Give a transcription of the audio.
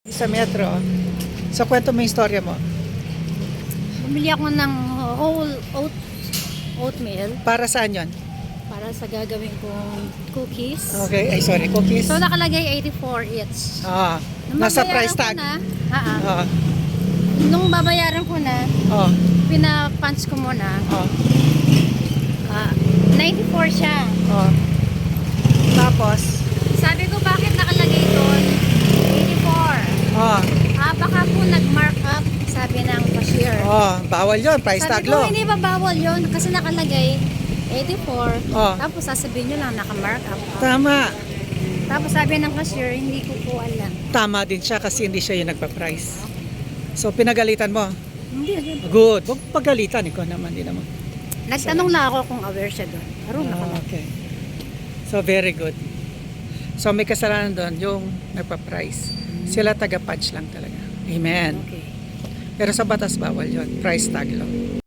Sa metro. So, kwento mo yung storya mo. Bumili ako ng whole oatmeal Para saan yon? para sa gagawin kong cookies. Okay, ay sorry, cookies. So nakalagay 84 each. Ah, Nung nasa babayaran price ko tag. na, Ah, nung babayaran ko na, oh, pina-punch ko muna. oh, 94 siya. oh. Tapos, Sabi ko, bakit nakalagay doon 84? oh, Baka po nag-mark up, sabi ng cashier. oh, bawal yon, price tag Sabi ko, lo. hindi ba bawal yun? Kasi nakalagay 84. Oh. Tapos sasabihin nyo lang naka-mark up. Tama. Tapos sabi ng cashier, hindi ko po alam. Tama din siya kasi hindi siya yung nagpa-price. So, pinagalitan mo. Hindi. Good. Huwag pagalitan. Ikaw naman, di naman. Nagtanong lang ako kung aware siya doon. Marunong ako. Okay. So, very good. So, may kasalanan doon yung nagpa-price. Sila taga-punch lang talaga. Amen. Okay. Pero sa batas bawal yon, price tag lang.